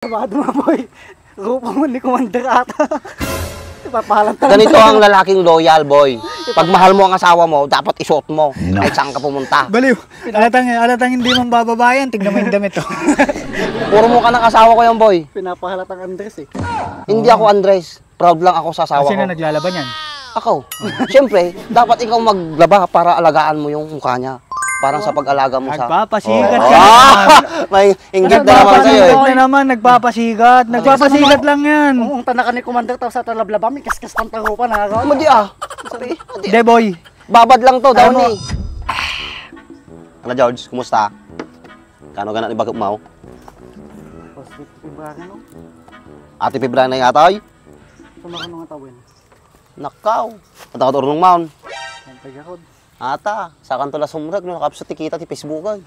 Armado mo, boy. Grupo mo ni Commander ata. Ipapahalantang. Ganito ang lalaking loyal, boy. Pag mahal mo ang asawa mo, dapat isuot mo. Kahit saan ka pumunta. Baliw. Alatang hindi mong bababayan. Tignan mo yung damit, oh. Puro mo ka ng asawa ko yan, boy. Pinapahalatang Andres, eh. Hindi ako Andres. Proud lang ako sa asawa ko. Sino naglalaban yan? Ako. Siyempre, dapat ikaw maglaba para alagaan mo yung mukha niya. Parang sa pag-alaga mo sa... Nagpapasigat ka May inggit na naman sa'yo eh. Nagpapasigat. Nagpapasigat lang yan. Kung tana ka ni Commander tapos sa talablaba, may kaskas ng tarupa na. Madi ah. Sorry. De boy. Babad lang to, Ano daw mo? ni. Ano George, kumusta? Kano ganat ni bagok mo? Positive ibragan, no? Ate Pibra na yata ay. Tumakan nga tawin. Nakaw. Patakot urong maun. Ang pagkakod. Ata, sa kanto la sumrag no nakapsa tikita ti Facebook ay.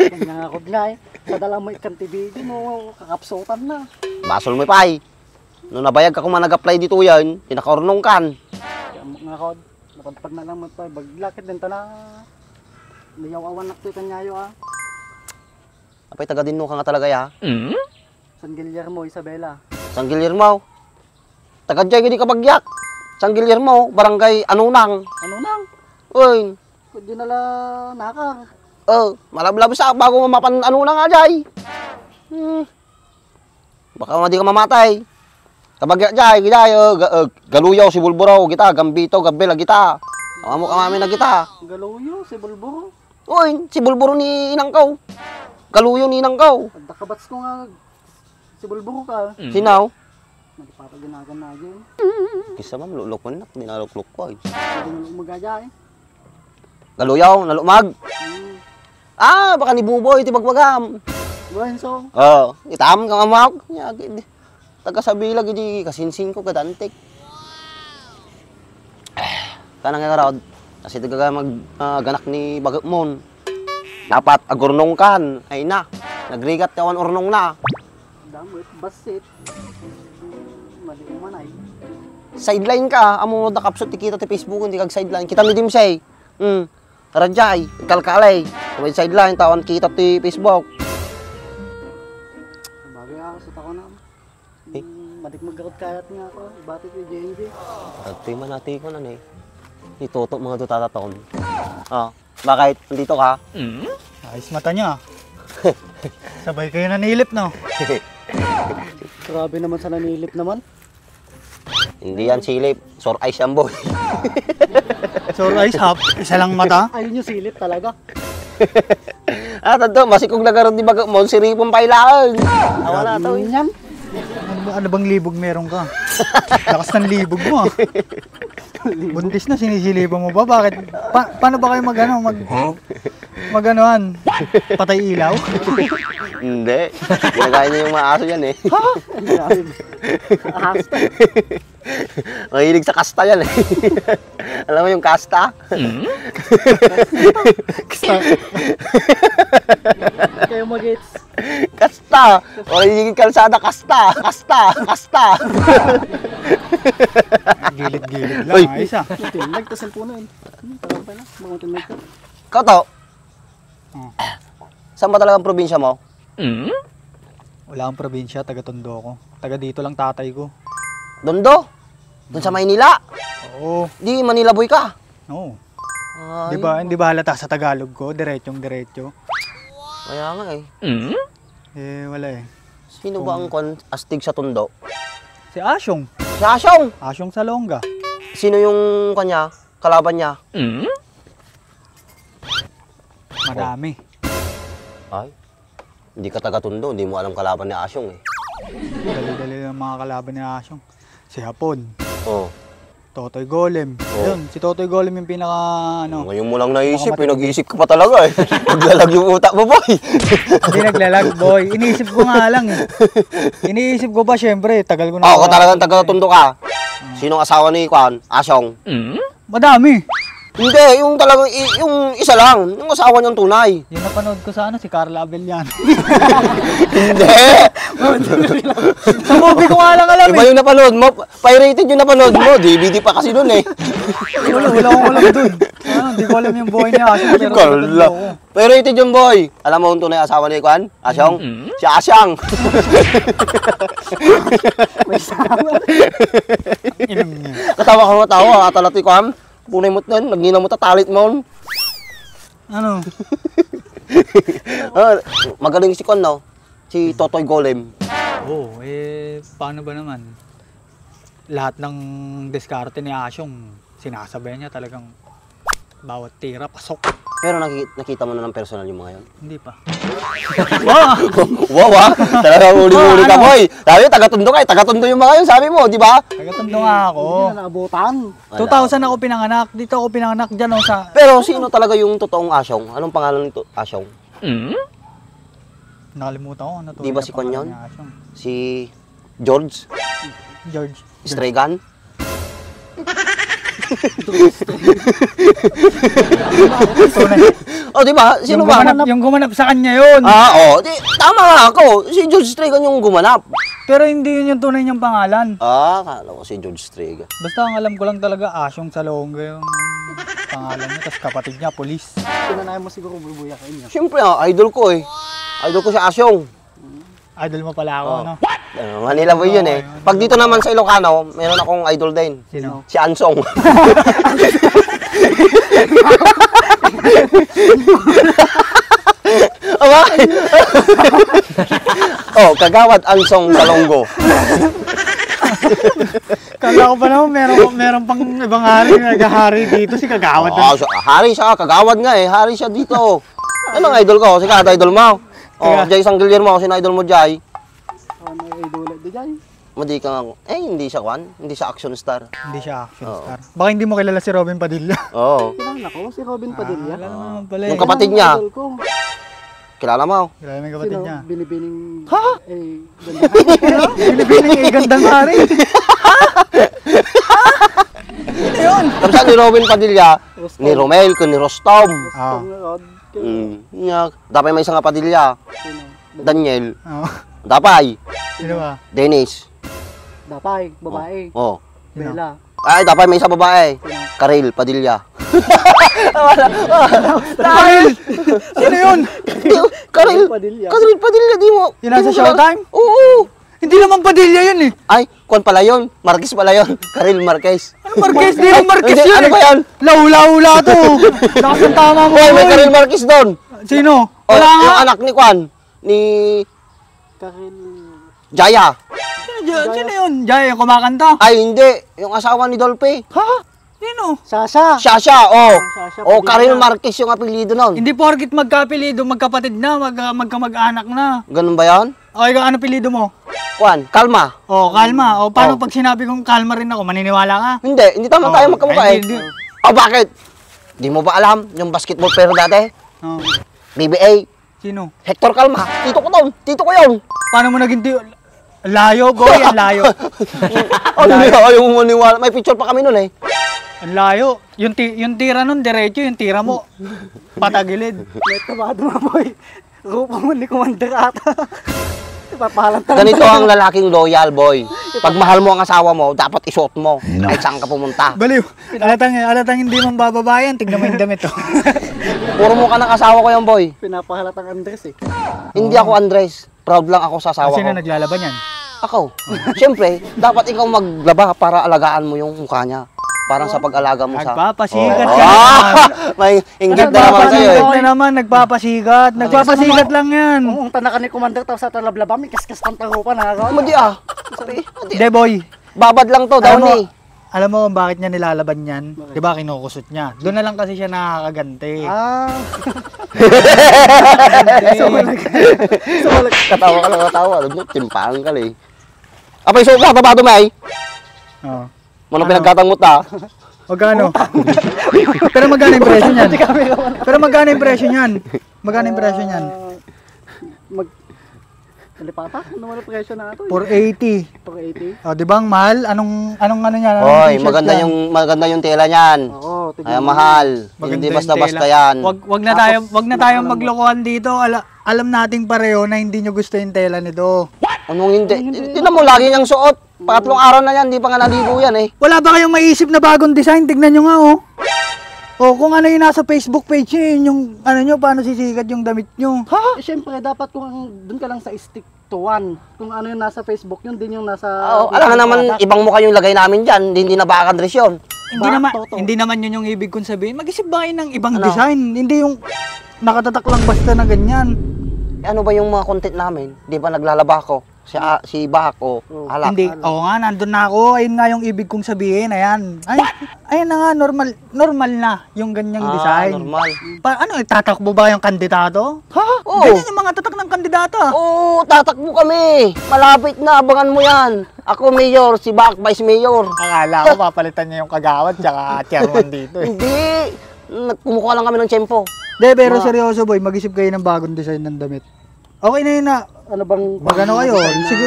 Kanya nga kod nga, eh. Sa dala mo ikan TV, di mo kakapsutan na. Basol mo pay. No nabayag ka kung nag-apply dito yan, pinakaurnong kan. Kaya mo nga kod. Napadpad na lang mo pa. Baglakit din ta na. Mayaw awan nakto kanyayo, ah. Apay taga dinno ka nga talaga ya. San Guillermo, Isabela. San Guillermo. Taga jay gidi ka bagyak. San Guillermo, barangay Anunang. Ano nang? Uy. Pwede nala nakar. Malablab sa bago mamapan Anunang nga jay. Baka madi ka mamatay. Kabagyak jay, giday, galuyaw si Bulburaw, kita, Gambito, Gabela, kita. Amo kami na kita. Galuyo, si Bulburo. Uy, si Bulburo ni Inangkaw. Galuyo ni Inangkaw. Pagdakabats ko nga, si Bulburo ka. Sinaw? Nagpapaginagan na yun. Kisa ma'am, lulok mo na, hindi naluklok ko. Pwede mo umagaya, eh. Galuyaw, nalumag. Baka ni Buboy, tibagwagam. Buenso. Itam ka mamawag. Taga Sabila, gidi, kasinsin ko, kadantik. Kanang nga raod, kasi taga ganak ni Bagakmon. Dapat agurnong kan, ay na. Nagrigat kawan urnong na. Damot, basit. Mali ko manay. Sideline ka, amo nakapsot tikita ti Facebook, hindi kag sideline. Kita mi dim say. Radjay, kalkalay. Sabay sideline tawan kita ti Facebook. Bagay ako sa tako na. Madik magkakot kayat nga ako. Bati ko JNJ. At man natin ko na eh. Itoto mga tutataton. Bakit? Nandito ka? Ayos mata niya. Sabay kayo nanilip, no? Grabe naman sa nanilip naman. Hindi yan silip. Sore eyes yan, boy. So, ayos, isa lang mata. Ayun yung silip talaga. Tanto, masikog lagaron di baga mo, siripong pailaan. Awa na ito. Yan. Ano bang libog meron ka? Lakas ng libog mo, ah. Buntis na, sinisilipan mo ba? Bakit? Paano ba kayo maganoan? Patay ilaw? Hindi. Ginagaya niya yung mga aso yan eh. Hasta. Mahilig sa kasta yan eh. Alam mo yung kasta? Kayo mag-gets. Kasta! O higit kalsada, kasta! Kasta! Kasta! Gilid-gilid lang, Uy. ayos, ah. Tinlag, tas cellphone na yun. Parang pa na. Makuntinlag ka. Ikaw to? Saan ba talagang probinsya mo? Wala akong probinsya, taga Tondo ko. Taga dito lang tatay ko. Dondo? Doon sa Maynila? Oo. Di, Manila boy ka? Oo. Ay, Di ba halata sa Tagalog ko? Diretso. Kaya nga eh. Eh, wala eh. Sino ba ang astig sa Tondo? Si Asyong. Si Asyong! Asyong Salonga. Sino yung kanya? Kalaban niya? Madami. Ay, hindi ka taga-Tondo, hindi mo alam kalaban ni Asyong eh. Dali-dali ng mga kalaban ni Asyong. Si Hapon. Oh. Totoy Golem. Yun, si Totoy Golem yung pinaka, Ngayon mo lang naisip, nag-iisip ka pa talaga eh. Naglalag yung utak mo, boy. Hindi naglalag, boy. Iniisip ko nga lang eh. Iniisip ko ba, syempre, tagal ko na. Ako talagang taga-Tondo ka. Sinong asawa ni Kwan? Asyong? Madami. Hindi, yung talagang, yung isa lang, yung asawa niyang tunay. Yung napanood ko sa ano, si Carla Abellan. Hindi! Sa movie ko nga lang alam Iba yung napanood mo, pirated yung napanood mo, DVD pa kasi nun eh. Wala akong alam dun. Hindi ko alam yung buhay niya. Pero Carla. Pirated yung boy. Alam mo yung tunay asawa ni Kwan? Asyong? Si Asyang. May sama. Inom niya. Katawa ka matawa, atalat ni Kwan. Punay mo nun, nagnina mo tatalit mo. Ano? Magaling si Kwan, no? Si Totoy Golem. Paano ba naman? Lahat ng diskarte ni Asyong, sinasabay niya talagang bawat tira, pasok. Pero nakita mo na ng personal yung mga yun. Hindi pa. Wow, talagang uli-uli ka, boy. Sabi, taga-tundo ka, taga-tundo yung mga yun, sabi mo, di ba? Tagatando nga ako. Hindi na naabutan. 2000 ako pinanganak. Dito ako pinanganak dyan sa... Pero sino talaga yung totoong Asyong? Anong pangalan nito, Asyong? Nakalimutan ko. Ano to? Di ba si Kwan yun? Ni Asyong. Si George George. Stregan? Tunay. O, di ba? Sino ba? Yung gumanap sa kanya yun. Tama nga ako. Si George Stregan yung gumanap. Pero hindi yun yung tunay niyang pangalan. Kala ko si George Stregan. Basta ang alam ko lang talaga, Asyong Salonga yung pangalan niya. Tapos kapatid niya, polis. Pinanayan mo siguro bubuya kayo niya. Siyempre, idol ko eh. Idol ko si Asyong. Idol mo pala ako, no? Manila boy yun eh. Pag dito naman sa Ilocano, meron akong idol din. Sino? Si Ansong. Okay. Kagawad Ansong Salonggo. Kala ko pa naman, meron pang ibang hari na naghahari dito, si Kagawad. Hari siya, kagawad nga eh. Hari siya dito. Anong idol ko? Si Kada idol mo. Jay Sanggilyer mo, sino idol mo, Jay? Ano ay idolat di dyan? Madi ka nga. Hindi siya Kwan. Hindi siya action star. Hindi siya action star. Baka hindi mo kilala si Robin Padilla. Oo. Kilala ko, si Robin Padilla. Kilala mo naman pala Yung eh. kapatid niya. Idol ko. Kilala mo? Kilala mo yung kapatid Sino? niya. Binibining... Ha? Ganda. Binibining gandang hari. Ano yun? Tapos ni Robin Padilla, Rostom. ni Romel, ni Rostom. Rod. Dapay may isang Padilla. Sino? Daniel. Oo. Dapay. Sino ba? Dennis. Dapay, babae. Oh. Bella. Ay, dapay may isang babae. Karil Padilla. Karil! Sino yun? Karil Padilla. Karil Padilla, di mo. Yung nasa di mo Showtime? kilala? Oo. Hindi naman Padilla yun eh. Ay, Kwan pala yun. Marquez pala yun. Karil Marquez. Ano Marquez? Di naman Marquez Hindi, yun ano eh. ba yan? Lahula-hula to. Lakas ng tama mo. Hoy, may boy. Karil Marquez doon. Sino? Oh, Wala nga. yung anak ni Kwan. Ni Karil. Jaya. Sino yun? Jay, yung kumakanta. Ay, hindi. Yung asawa ni Dolphy. Ha? Sino? Sasha. Sasha, Sasha Oh, Karil Padilla. Marquez yung apelido nun. Hindi porkit magkapilido, magkapatid na, magkamag-anak na. Ganun ba yan? O, ikaw, ano pilido mo? Kwan, kalma. O, kalma. O, paano Oh. pag sinabi kong kalma rin ako, maniniwala ka? Hindi naman tayo magkamukha Ay, eh. hindi. Bakit? Di mo ba alam yung basketball player dati? Oh. BBA, Sino? Hector Calma. Tito ko doon. Tito ko yun. Paano mo naging layo, boy, ang layo. Ayaw mo maniwala. May picture pa kami nun eh. Ang layo. Yung tira nun, diretso, yung tira mo. Patagilid. May tabado nga boy. Rupa mo ni Commander ata. Ipapahalan talaga. Ganito ang lalaking loyal, boy. Pag mahal mo ang asawa mo, dapat isuot mo. Kahit saan ka pumunta. Baliw. Alatang hindi man bababayan, tignan mo yung damit oh. Puro mo ka ng asawa ko yan, boy. Pinapahalatang Andres eh. Hindi ako Andres. Proud lang ako sa asawa Sino ko. naglalaban yan? Ako. Siyempre, dapat ikaw maglaba para alagaan mo yung mukha niya. Parang sa pag-alaga mo sa... Nagpapasigat Oh. ka naman. May inggit na naman sa'yo eh. Nagpapasigat na naman, nagpapasigat. Nagpapasigat lang yan. Kung tanakan ni Commander tapos sa talablaba, may kaskas kang tarupan ha. Madi ah. Hindi boy. Babad lang to, daw ni. Alam mo kung bakit niya nilalaban yan? Di ba kinukusot niya? Doon na lang kasi siya nakakaganti. Ah. Katawa ka lang katawa. Timpang ka eh. Apay, so ka, tabado may. Oo. Manong pinagkatang mo ta. Magkano? Pero magkano yung presyo niyan? Pero magkano yung presyo niyan? Magkano yung presyo niyan? Kalipata? Ano mo na presyo na ito? 480. 480? O, di ba ang mahal? Anong ano niyan? Anong Hoy, t-shirt maganda yan? yung tela niyan. Oo, tignan Ay, mo. mahal. Maganda Hindi yung basta-basta tela. yan. Wag na tayong maglokohan dito. Alam nating pareho na hindi nyo gusto yung tela nito. Anong hindi? Tingnan mo, lagi niyang suot. Pangatlong araw na yan, di pa nga naligo yan eh. Wala ba kayong maisip na bagong design? Tignan nyo nga oh. O kung ano yung nasa Facebook page nyo, yun yung ano nyo, paano sisikat yung damit nyo. Eh, syempre, dapat kung doon ka lang sa stick to one. Kung ano yung nasa Facebook, yun din yung nasa... Oo, alam nga naman, ibang mukha yung lagay namin dyan. Hindi na baka dress yun. Hindi naman yun yung ibig kong sabihin. Mag-isip ba kayo ng ibang Ano? design? Hindi yung nakatatak lang basta na ganyan. Eh, ano ba yung mga content namin? Di ba naglalaba ko? Si Bahak o Alak. Hindi. Oo nga, nandun na ako. Ayun nga yung ibig kong sabihin. Ayan. Ayan na nga, normal na yung ganyang design. Normal. Ano, tatakbo ba yung kandidato? Ha? Oo. Ganyan yung mga tatak ng kandidato. Oo, tatakbo kami. Malapit na, abangan mo yan. Ako mayor, si Bahak vice mayor. Akala ko papalitan niya yung kagawad tsaka chairman dito eh. Hindi. Kumukuha lang kami ng tiyempo. De, pero seryoso boy, mag-isip kayo ng bagong design ng damit. Okay na yun na. Ano bang... Magano kayo?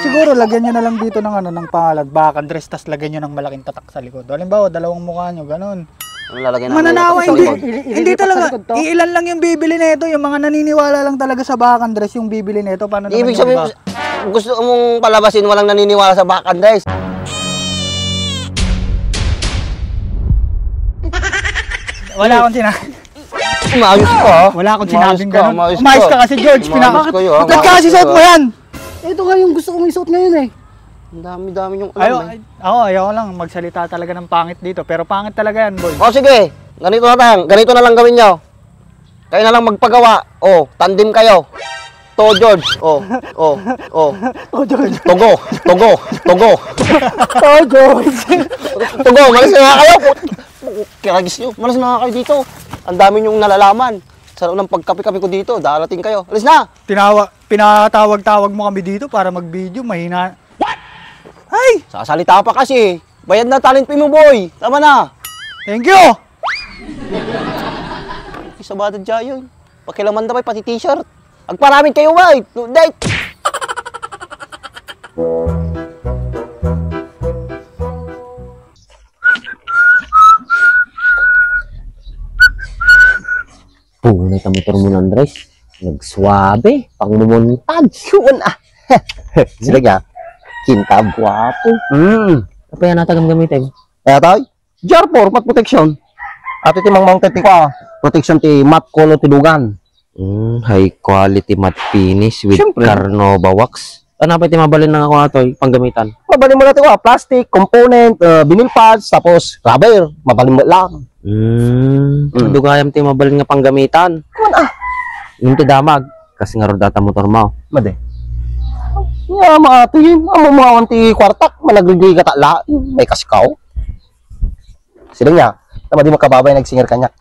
Siguro lagyan nyo na lang dito ng ng pangalan. Baka dress, tas lagyan nyo ng malaking tatak sa likod. Halimbawa, dalawang mukha nyo, ganun. Ano lalagyan namin? Mananawa, Sa hindi. likod? Hindi talaga. Iilan lang yung bibili nito. Yung mga naniniwala lang talaga sa bakan dress yung bibili nito. Paano naman Ibig yung sabihin, iba? gusto mong palabasin, walang naniniwala sa Bahak Andres. Wala akong sinabi. Umayos ka. Wala akong sinabing ganun. Umayos Umayos ka kasi, George. Umayos kayo, ha? Ba't kasi suot mo yan? Ito nga yung gusto kong isuot ngayon eh. Ang dami-dami yung Ayaw, alam eh. ayaw lang magsalita talaga ng pangit dito. Pero pangit talaga yan, boy. O sige, ganito na lang. Ganito na lang gawin nyo. Kayo na lang magpagawa. O, tandem kayo. To George. O. Togo. Togo, malas na nga kayo. Kiragis nyo, malas na nga kayo dito. Ang dami nyong nalalaman. Sa loob ng pagkapi-kapi ko dito, darating kayo. Alis na! Pinatawag-tawag mo kami dito para mag-video. Mahina. Ay! Sasalita pa kasi. Bayad na talent fee mo, boy. Tama na. Thank you! Isa ba dadya yun? Pakilaman na ba pati t-shirt? Agparamid kayo, boy. No date. Punay ka motor mo ng Andres. Nagsuabe, pang mumuntag. Yun ah. Sila ka, kintab, guwapo. Apa yan natagam gamitin? Kaya tayo, JAR4, mat protection. At iti mang mounted ti ko, protection ti matte color ti dugan. High quality matte finish with Siyempre. Carnova wax. Ano pa iti mabalin na ako ito, panggamitan? Mabalin mo natin ko, plastic, component, vinyl pads, tapos rubber, mabalin mo lang. Dugayam ti mabalin nga panggamitan. Kuman ah, Yung ti damag, kasi nga rodata motor mo. made. Ya, maatiin, amo mga wanti kwartak, malagligay ka tala, may kasikaw. Sila niya, tama di makababay nagsinger kanya.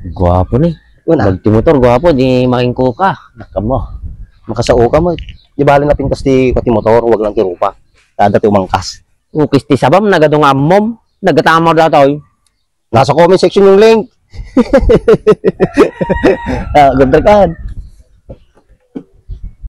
Guwapo ni. Yun ah, Magtimotor, guwapo, di makingko ka. Nakamo. makasao ka mo. Di bali na pintas ti pati motor, wag lang ti rupa. Kada ti umangkas. Ukis ti sabam, nagadong ammom. Nagatamor datoy. Nasa comment section yung link. Ganda ka.